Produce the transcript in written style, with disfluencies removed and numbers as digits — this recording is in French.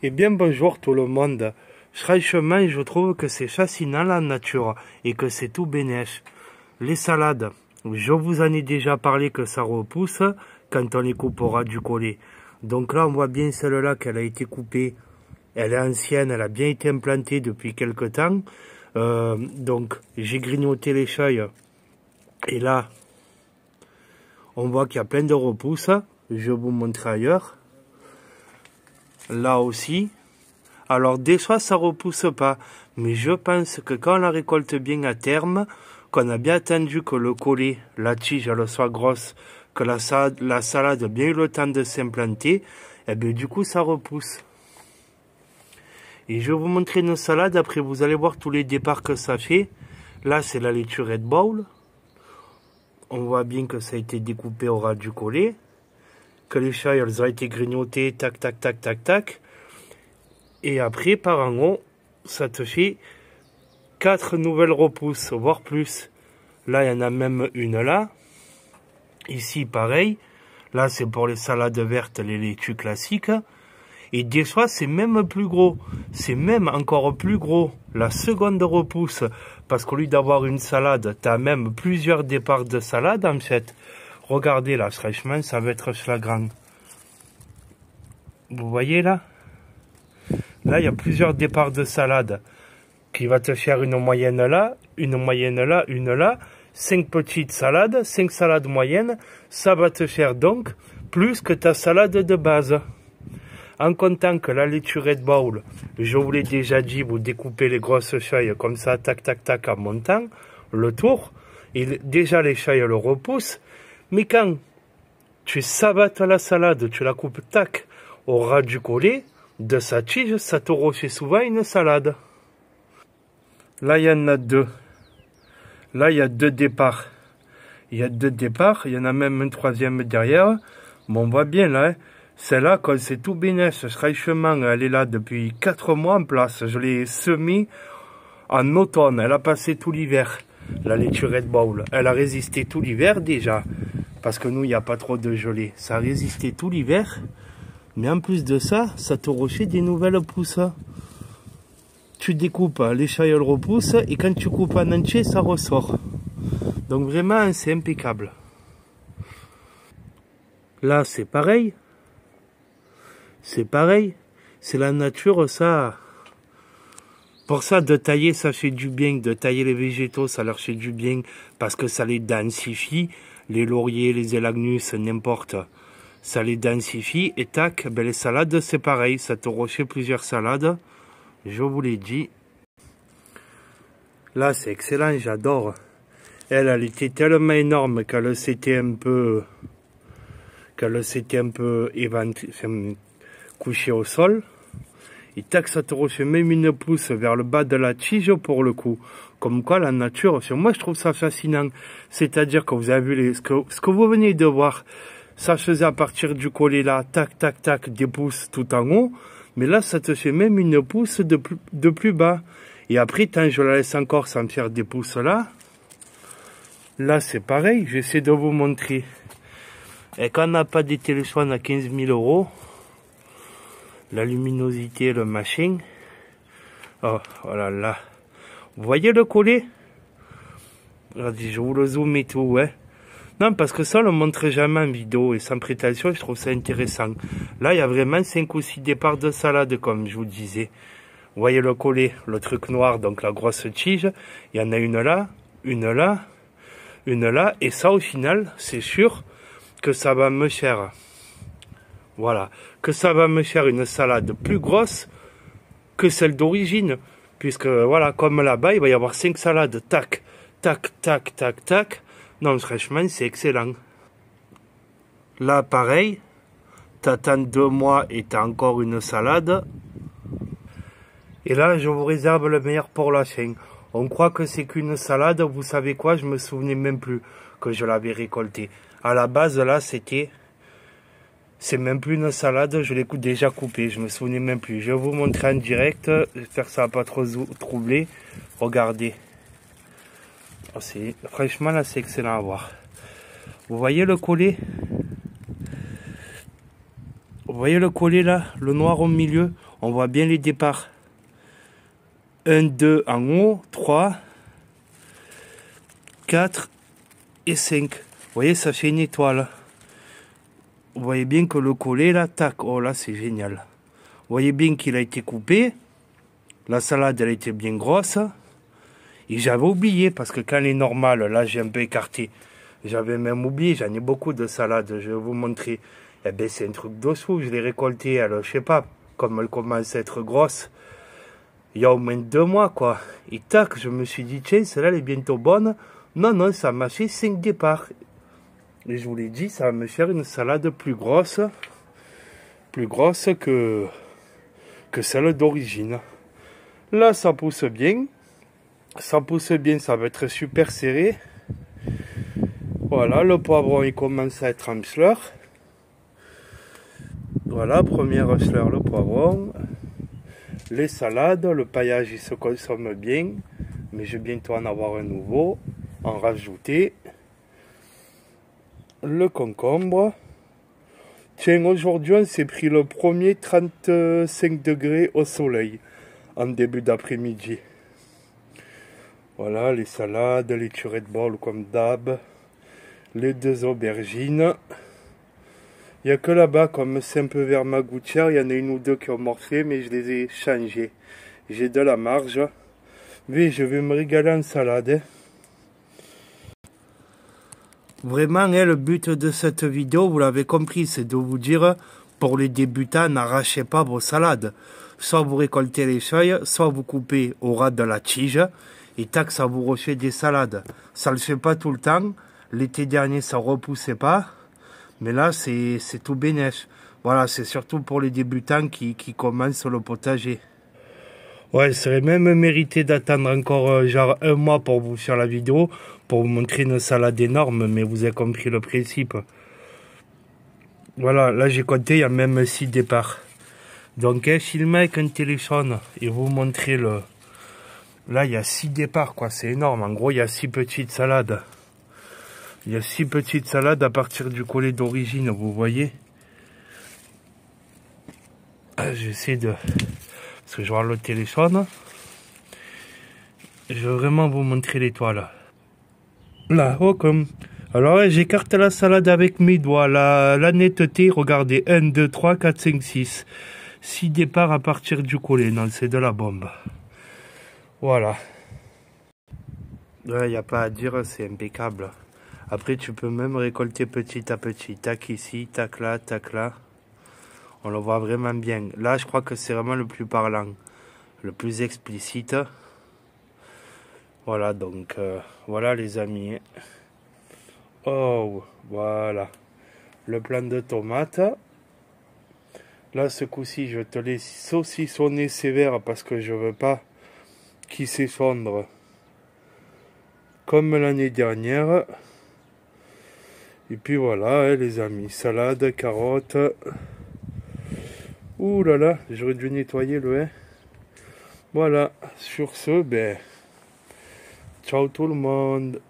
Eh bien bonjour tout le monde. Franchement, je trouve que c'est fascinant la nature et que c'est tout bénef. Les salades, je vous en ai déjà parlé que ça repousse quand on les coupera du collet. Donc là, on voit bien celle-là qu'elle a été coupée. Elle est ancienne, elle a bien été implantée depuis quelque temps. Donc j'ai grignoté les feuilles. Et là, on voit qu'il y a plein de repousses. Je vais vous montrer ailleurs. Là aussi. Alors des fois ça repousse pas, mais je pense que quand on la récolte bien à terme, qu'on a bien attendu que le collet, la tige elle soit grosse, que la salade a bien eu le temps de s'implanter, et bien du coup ça repousse. Et je vais vous montrer une salade, après vous allez voir tous les départs que ça fait. Là c'est la laitue Red Bowl. On voit bien que ça a été découpé au ras du collet, que les feuilles elles ont été grignotées, tac tac tac tac tac. Et après, par en haut, ça te fait 4 nouvelles repousses, voire plus. Là, il y en a même une là. Ici, pareil. Là, c'est pour les salades vertes, les laitues classiques. Et des fois, c'est même plus gros. C'est même encore plus gros. La seconde repousse. Parce qu'au lieu d'avoir une salade, tu as même plusieurs départs de salade, en fait. Regardez là, franchement, ça va être flagrant. Vous voyez là? Là, il y a plusieurs départs de salade qui va te faire une moyenne là, une moyenne là, une là, 5 petites salades, 5 salades moyennes. Ça va te faire donc plus que ta salade de base. En comptant que la laitue Red Bowl, je vous l'ai déjà dit, vous découpez les grosses feuilles comme ça, tac, tac, tac, en montant le tour. Et déjà, les feuilles le repoussent. Mais quand tu sabattes la salade, tu la coupes, tac, au ras du collet, de sa tige, ça te refait souvent une salade. Là, il y en a deux. Là, il y a deux départs. Il y a deux départs. Il y en a même un troisième derrière. Bon, on voit bien là. Hein. Celle-là, quand c'est tout bénef, franchement, elle est là depuis 4 mois en place. Je l'ai semée en automne. Elle a passé tout l'hiver. La laitue Red Bowl. Elle a résisté tout l'hiver déjà. Parce que nous, il n'y a pas trop de gelée. Ça a résisté tout l'hiver. Mais en plus de ça, ça te refait des nouvelles pousses. Tu découpes, les feuilles repoussent, et quand tu coupes en entier, ça ressort. Donc vraiment, c'est impeccable. Là, c'est pareil. C'est pareil. C'est la nature, ça. Pour ça, de tailler, ça fait du bien. De tailler les végétaux, ça leur fait du bien. Parce que ça les densifie. Les lauriers, les élagnus, n'importe. Ça les densifie et tac, ben les salades c'est pareil, ça te refait plusieurs salades, je vous l'ai dit. Là c'est excellent, j'adore. Elle était tellement énorme qu'elle s'était un peu couchée au sol. Et tac, ça te refait même une pousse vers le bas de la tige pour le coup. Comme quoi la nature, moi je trouve ça fascinant. C'est-à-dire que vous avez vu ce que vous venez de voir. Ça faisait à partir du collet là, tac, tac, tac, des pousses tout en haut. Mais là, ça te fait même une pousse de plus bas. Et après, tant je la laisse encore sans faire des pousses là. Là, c'est pareil. J'essaie de vous montrer. Et quand on n'a pas des téléphones à 15 000 €, la luminosité, le machin. Oh là là. Vous voyez le collet? Regardez, je vous le zoome et tout, ouais. Non, parce que ça, on ne le montre jamais en vidéo et sans prétention, je trouve ça intéressant. Là, il y a vraiment 5 ou 6 départs de salade, comme je vous disais. Vous voyez le collet, le truc noir, donc la grosse tige. Il y en a une là, une là, une là. Et ça, au final, c'est sûr que ça va me faire... Voilà. Que ça va me faire une salade plus grosse que celle d'origine. Puisque, voilà, comme là-bas, il va y avoir 5 salades. Tac, tac, tac, tac, tac. Non, franchement, c'est excellent. Là, pareil, t'attends 2 mois et t'as encore une salade. Et là, je vous réserve le meilleur pour la fin. On croit que c'est qu'une salade. Vous savez quoi? Je me souvenais même plus que je l'avais récoltée. À la base, là, c'est même plus une salade. Je l'ai déjà coupée. Je me souvenais même plus. Je vais vous montrer en direct. J'espère que ça va pas trop troubler. Regardez. Oh, franchement là c'est excellent à voir. Vous voyez le collet? Vous voyez le collet là, le noir au milieu? On voit bien les départs. 1, 2 en haut, 3, 4 et 5. Vous voyez, ça fait une étoile. Vous voyez bien que le collet là, tac, oh là c'est génial. Vous voyez bien qu'il a été coupé. La salade elle a été bien grosse. Et j'avais oublié parce que quand elle est normale, là j'ai un peu écarté. J'avais même oublié, j'en ai beaucoup de salades, je vais vous montrer. Eh ben c'est un truc de fou, je l'ai récolté, alors je sais pas, comme elle commence à être grosse, il y a au moins 2 mois quoi. Et tac, je me suis dit, tiens, celle-là elle est bientôt bonne. Non, non, ça m'a fait 5 départs. Et je vous l'ai dit, ça va me faire une salade plus grosse que celle d'origine. Là, ça pousse bien. Ça pousse bien, ça va être super serré. Voilà, le poivron, il commence à être en sleur. Voilà, première sleur, le poivron. Les salades, le paillage, il se consomme bien. Mais je vais bientôt en avoir un nouveau. En rajouter. Le concombre. Tiens, aujourd'hui, on s'est pris le premier 35 degrés au soleil. En début d'après-midi. Voilà, les salades, les turets de bol comme d'hab. Les 2 aubergines. Il n'y a que là-bas, comme c'est un peu vers ma gouttière, il y en a 1 ou 2 qui ont morflé, mais je les ai changés. J'ai de la marge. Mais je vais me régaler en salade. Vraiment, le but de cette vidéo, vous l'avez compris, c'est de vous dire, pour les débutants, n'arrachez pas vos salades. Soit vous récoltez les feuilles, soit vous coupez au ras de la tige, et tac, ça vous refait des salades. Ça ne le fait pas tout le temps. L'été dernier, ça repoussait pas. Mais là, c'est tout bénef. Voilà, c'est surtout pour les débutants qui commencent le potager. Ouais, il serait même mérité d'attendre encore genre 1 mois pour vous faire la vidéo, pour vous montrer une salade énorme, mais vous avez compris le principe. Voilà, là j'ai compté, il y a même 6 départs. Donc, filmer avec un téléphone et vous montrer le... Là, il y a 6 départs, quoi, c'est énorme. En gros, il y a 6 petites salades. Il y a 6 petites salades à partir du collet d'origine, vous voyez. J'essaie de... Parce que je vois le téléphone. Je veux vraiment vous montrer l'étoile. Là, oh comme... Alors, j'écarte la salade avec mes doigts. La netteté, regardez. 1, 2, 3, 4, 5, 6. 6 départs à partir du collet. Non, c'est de la bombe. Voilà. Il n'y a pas à dire, c'est impeccable. Après, tu peux même récolter petit à petit. Tac ici, tac là, tac là. On le voit vraiment bien. Là, je crois que c'est vraiment le plus parlant. Le plus explicite. Voilà, donc, voilà les amis. Oh, voilà. Le plant de tomates. Là, ce coup-ci, je te l'ai saucissonné sévère parce que je veux pas qu'il s'effondre comme l'année dernière. Et puis voilà, les amis, salade, carottes. Ouh là là, j'aurais dû nettoyer le. Voilà, sur ce, ben, ciao tout le monde.